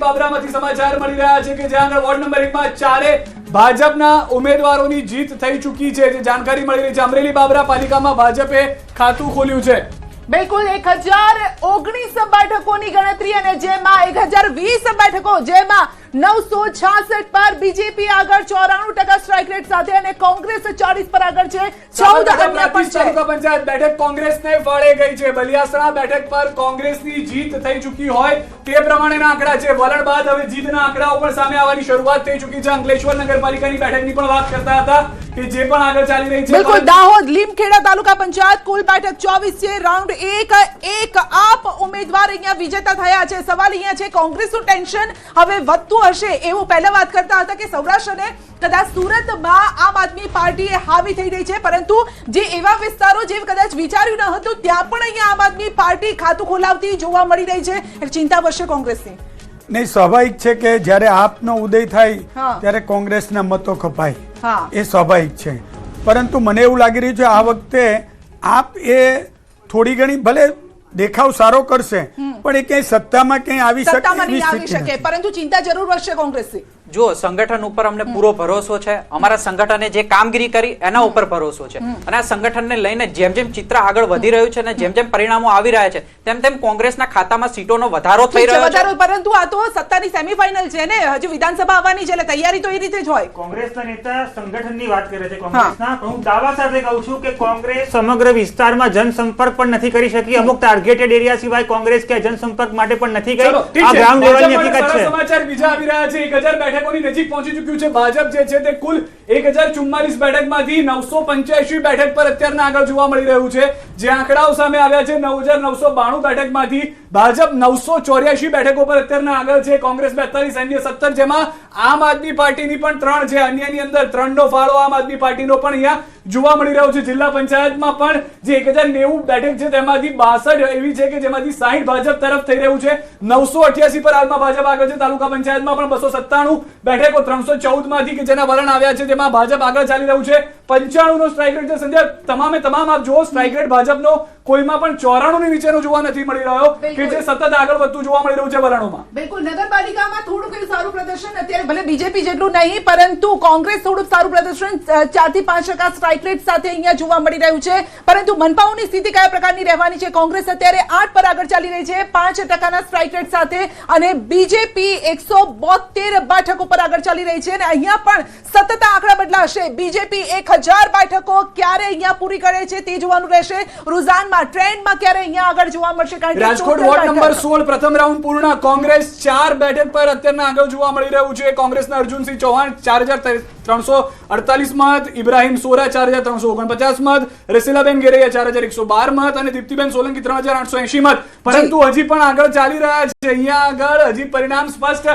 બાબરામાંથી સમાચાર મળી રહ્યા છે કે જ્યાં આગળ વોર્ડ નંબર 1 માં ચારે ભાજપના ઉમેદવારોની જીત થઈ ચૂકી છે. જે જાણકારી મળી રહી છે, અમરેલી બાબરા પાલિકામાં ભાજપે ખાતું ખોલ્યું છે. બિલકુલ 1019 બેઠકોની ગણતરી અને જેમાં 1020 બેઠકો, જેમાં 966 પર બીજેપી આગળ 94% સ્ટ્રાઇક રેટ સાથે અને કોંગ્રેસ 40 પર આગળ છે. 14 અન્ય પણ છે. તાલુકા પંચાયત બેઠક કોંગ્રેસને ફાળે ગઈ છે. બલિયાસણા બેઠક પર કોંગ્રેસની જીત થઈ ચૂકી હોય તે પ્રમાણેના આંકડા છે. વલણ બાદ હવે જીતના આંકડાઓ પણ સામે આવવાની શરૂઆત થઈ ચૂકી છે. અંકલેશ્વર નગરપાલિકાની બેઠકની પણ વાત કરતા હતા કે જે પણ આગળ ચાલી રહી છે. બિલકુલ દાહોદ લીમખેડા તાલુકા પંચાયત કુલ બેઠક 24 છે. રાઉન્ડ 1 આપ ઉમેદવાર અહીંયા વિજેતા થયા છે. સવાલ અહીંયા છે, કોંગ્રેસનું ટેન્શન હવે વધતું હશે એવું પહેલા વાત કરતા હતા કે સૌરાષ્ટ્ર અને કદાચ સુરતમાં આમ આદમી પાર્ટી હાવી થઈ રહી છે, પરંતુ જે એવા વિસ્તારો જે કદાચ વિચાર્યું ન હતું ત્યાં પણ અહીંયા આમ આદમી પાર્ટી ખાતું ખોલાવતી જોવા મળી રહી છે. એક ચિંતા વધશે કોંગ્રેસની. નહીં, સ્વાભાવિક છે કે જ્યારે આપનો ઉદય થાય ત્યારે કોંગ્રેસના મતો કપાય, એ સ્વાભાવિક છે. પરંતુ મને એવું લાગી રહ્યું છે આ વખતે આપ એ થોડી ઘણી ભલે દેખાવ સારો કરશે પણ એ ક્યાંય સત્તામાં ક્યાંય આવી શકે, પરંતુ ચિંતા જરૂર વધશે કોંગ્રેસની. જો સંગઠન ઉપર અમને પૂરો ભરોસો છે. અમારા સંગઠને જે કામગીરી કરી એના ઉપર ભરોસો છે અને આ સંગઠનને લઈને જેમ જેમ ચિત્ર આગળ વધી રહ્યું છે અને જેમ જેમ પરિણામો આવી રહ્યા છે તેમ તેમ કોંગ્રેસના ખાતામાં સીટોનો વધારો થઈ રહ્યો છે. પરંતુ આ તો સત્તાની સેમીફાઇનલ છે ને, હજી વિધાનસભા આવવાની છે એટલે તૈયારી તો એ રીતે જ હોય. કોંગ્રેસના નેતા સંગઠનની વાત કરે છે કોંગ્રેસના. હું દાવા સાથે કહું છું કે કોંગ્રેસ સમગ્ર વિસ્તારમાં જનસંપર્ક પણ નથી કરી શકી. અમુક ટાર્ગેટેડ એરિયા સિવાય કોંગ્રેસ કે જનસંપર્ક માટે પણ નથી ગઈ. આ ગ્રાઉન્ડ લેવલની હકીકત છે. સમાચાર બીજા આવી રહ્યા છે. 1000 બેઠકોની નજીક પહોંચી ચૂક્યું છે. ભાજપ જે છે તે કુલ 1044 બેઠકમાંથી 985 બેઠક પર અત્યારના આગળ જોવા મળી રહ્યું છે. જે આંકડાઓ સામે આવ્યા છે, 9992 બેઠકમાંથી ભાજપ 984 બેઠકો પર અત્યારના આગળ છે. કોંગ્રેસ 42, અન્ય 17, જેમાં આમ આદમી પાર્ટીની પણ 3 છે. અન્યની અંદર 3 નો ફાળો આમ આદમી પાર્ટીનો પણ અહીંયા જોવા મળી રહ્યો છે. જિલ્લા પંચાયતમાં પણ જે 1090 બેઠક છે તેમાંથી 62 એવી છે કે જેમાંથી 60 ભાજપ તરફ થઈ રહ્યું છે. 988 પર હાલમાં ભાજપ આગળ છે. તાલુકા પંચાયતમાં પણ 297 બેઠકો 314 માંથી કે જેના વલણ આવ્યા છે તેમાં ભાજપ આગળ ચાલી રહ્યું છે. 95 નો સ્ટ્રાઇક રેટ છે. સંજય, તમામે તમામ આપ જુઓ, સ્ટ્રાઇક રેટ ભાજપનો કોઈમાં પણ 94 ની નીચેનો જોવા નથી મળી રહ્યો કે જે સતત આગળ વધતું જોવા મળી રહ્યું છે વલણોમાં. બિલકુલ નગરપાલિકામાં થોડુંક એવું સારું પ્રદર્શન અત્યારે, ભલે બીજેપી જેટલું નહીં પરંતુ કોંગ્રેસ થોડુંક સારું પ્રદર્શન 4 થી 5% સ્ટ્રાઇક રેટ સાથે અહીંયા જોવા મળી રહ્યું છે. પરંતુ મનપાઓની સ્થિતિ કયા પ્રકારની રહેવાની છે? કોંગ્રેસ અત્યારે 8 પર આગળ ચાલી રહી છે 5% સ્ટ્રાઇક રેટ સાથે અને બીજેપી 172 બેઠકો પર આગળ ચાલી રહી છે અને અહીંયા પણ સતત આંકડા બદલાશે. બીજેપી 1000 બેઠકો ક્યારે અહીંયા પૂરી કરે છે તે જોવાનું રહેશે. રૂઝાનમાં ટ્રેન્ડમાં ક્યારે અહીંયા આગળ જોવા મળશે? રાજકોટ વોર્ડ નંબર 16 પ્રથમ રાઉન્ડ પૂર્ણ. કોંગ્રેસ 4 બેઠક પર અત્યારના આગળ જોવા મળી રહ્યું છે. કોંગ્રેસના અર્જુનસિંહ ચૌહાણ 4348 મત, ઇબ્રાહિમ સોરા 4349 મત, રસીલાબેન ગેરૈયા 4112 મત અને દીપ્તિબેન સોલંકી 3880 મત. પરંતુ હજી પણ આગળ ચાલી રહ્યા છે. અહીંયા આગળ હજી પરિણામ સ્પષ્ટ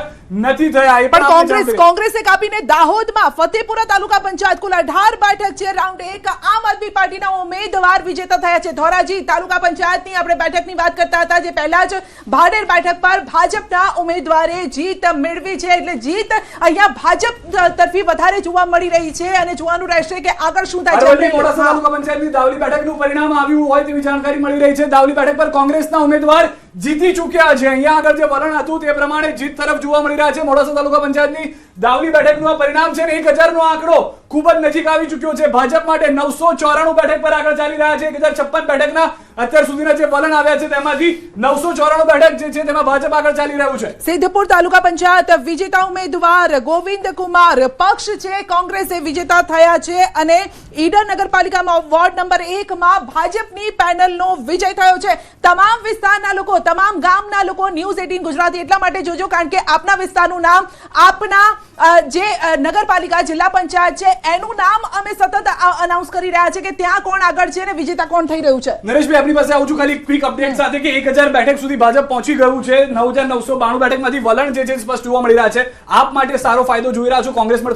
નથી થયા. એ પણ કોંગ્રેસે કાપીને દાહોદમાં ફતેપુરા તાલુકા પંચાયત કુલ 18 બેઠક છે. રાઉન્ડ 1 આમ આદમી પાર્ટીના ઉમેદવાર વિજેતા થયા છે. ધોરાજી તાલુકા પંચાયતની આપણે બેઠકની વાત કરતા હતા, જે પહેલા જ ભાડેર બેઠક પર ભાજપના ઉમેદવારે જીત મેળવી છે. એટલે જીત અહીંયા ભાજપ તરફી વધારે જોવા મળી રહી છે અને જોવાનું રહેશે કે આગળ શું થાય છે. મોડાસા તાલુકા પંચાયતની દાવલી બેઠકનું પરિણામ આવ્યું હોય તેવી જાણકારી મળી રહી છે. દાવલી બેઠક પર કોંગ્રેસના ઉમેદવાર જીતી ચૂક્યા છે. અહીંયા આગળ જે વલણ હતું તે પ્રમાણે જીત તરફ જોવા મળી રહ્યા છે. મોડાસા તાલુકા પંચાયતની દાવલી બેઠકનું આ પરિણામ છે ને 1000 નો આંકડો ખૂબ જ નજીક આવી ચૂક્યો છે. ભાજપ માટે 994 બેઠક પર આગળ ચાલી રહ્યા છે. 1056 બેઠકના અત્યાર સુધીના જે વલણ આવ્યા છે તેમાંથી 994 બેઠક જે છે તેમાં ભાજપ આગળ ચાલી રહ્યું છે. સિદ્ધપુર તાલુકા પંચાયત વિજેતા ઉમેદવાર ગોવિંદ કુમાર પક્ષ છે કોંગ્રેસે વિજેતા થયા છે અને ઈડર નગરપાલિકામાં વોર્ડ નંબર 1 માં ભાજપની પેનલનો વિજય થયો છે. તમામ વિસ્તારના લોકો, તમામ ગામના લોકો ન્યૂઝ 18 ગુજરાતી એટલા માટે જોજો કારણ કે આપના વિસ્તારનું નામ, આપના જે નગરપાલિકા જિલ્લા પંચાયત છે એનું નામ અમે સતત અનાઉન્સ કરી રહ્યા છે કે ત્યાં કોણ આગળ છે અને વિજેતા કોણ થઈ રહ્યું છે. નરેશભાઈ, આપની પાસે આવું છું ખાલી ક્વિક અપડેટ સાથે કે 1000 બેઠક સુધી ભાજપ પહોંચી ગયું છે. 9992 બેઠકમાંથી વલણ જે છે સ્પષ્ટ જોવા મળી રહ્યા છે. આપ માટે સારો ફાયદો જોઈ રહ્યા છો કોંગ્રેસ પર?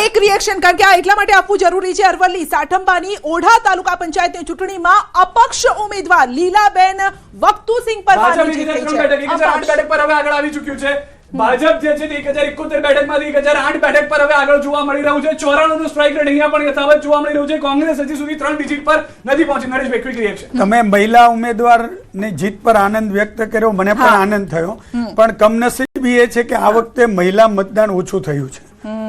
એક રિએક્શન કારણ કે આ એટલા માટે આપવું જરૂરી છે. અરવલ્લી સાઠંબાની ઓઢા તાલુકા પંચાયતની ચૂંટણીમાં અપક્ષ ઉમેદવાર લીલાબેન વક્તુસિંહ પરમારની જીત થઈ છે. 1008 બેઠક પર હવે આગળ આવી ચૂક્યું છે. ભાજપ જે છે તે 1071 બેઠકમાંથી 1008 બેઠક પર હવે આગળ જોવા મળી રહ્યું છે. 94 નું સ્ટ્રાઇક રેટ અહીંયા પણ યથાવત જોવા મળી રહ્યું છે. કોંગ્રેસ હજી સુધી 3 ડિજિટ પર નથી પહોંચી. Nareshbhai, quick reaction. તમે મહિલા ઉમેદવારની જીત પર આનંદ વ્યક્ત કર્યો, મને પણ આનંદ થયો, પણ કમનસીબી એ છે કે આ વખતે મહિલા મતદાન ઓછું થયું છે.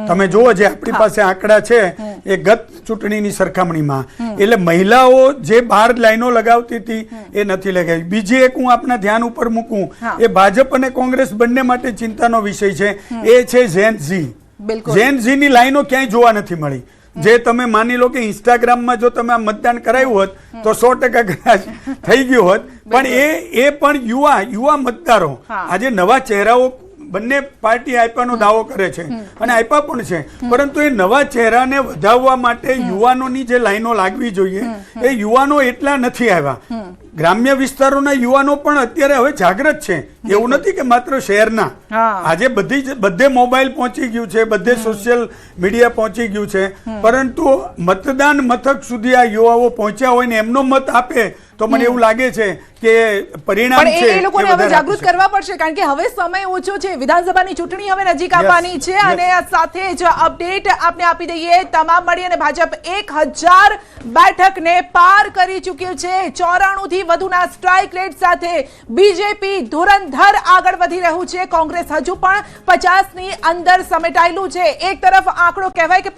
તમે જુઓ, જે આપણી પાસે આંકડા છે એ ગત ચૂંટણીની સરખામણીમાં, એટલે મહિલાઓ જે 12 લાઈનો લગાવતી હતી એ નથી લગાવી. બીજી એક હું આપના ધ્યાન ઉપર મૂકું, એ ભાજપ અને કોંગ્રેસ બંને માટે ચિંતાનો વિષય છે, એ છે ઝેન ઝી. ઝેન ઝી ની લાઈનો ક્યાંય જોવા નથી મળી. જે તમે માની લો કે ઇન્સ્ટાગ્રામમાં જો તમે આ મતદાન કરાવ્યું હોત તો 100% કદાચ થઈ ગયું હોત, પણ એ પણ યુવા મતદારો, આજે નવા ચહેરાઓ બંને પાર્ટી આપ્યાનો દાવો કરે છે અને આપ્યા પણ છે, પરંતુ એ નવા ચહેરાને વધાવવા માટે યુવાનોની જે લાઈનો લાગવી જોઈએ એ યુવાનો એટલા નથી આવ્યા. ગ્રામ્ય વિસ્તારોના યુવાનો પણ અત્યારે હવે જાગૃત છે. એવું નથી કે માત્ર શહેરના. આજે બધે મોબાઈલ પહોંચી ગયું છે, બધે સોશિયલ મીડિયા પહોંચી ગયું છે, પરંતુ મતદાન મથક સુધી આ યુવાઓ પહોંચ્યા હોય ને એમનો મત આપે તો મને એવું લાગે છે કે પરિણામ છે એ લોકોને હવે જાગૃત કરવા પડશે, કારણ કે હવે સમય ઓછો છે. વિધાનસભાની ચૂંટણી હવે નજીક આવવાની છે અને સાથે જ અપડેટ આપને આપી દઈએ, તમામ મળી અને ભાજપ 1000 બેઠકને પાર કરી ચૂક્યું છે. 94 થી વધુના સ્ટ્રાઇક રેટ સાથે બીજેપી ધુરંધર આગળ વધી રહ્યું છે. કોંગ્રેસ હજુ પણ 50 ની અંદર સમેટાયેલું છે. એક તરફ આંકડો કહેવાય કે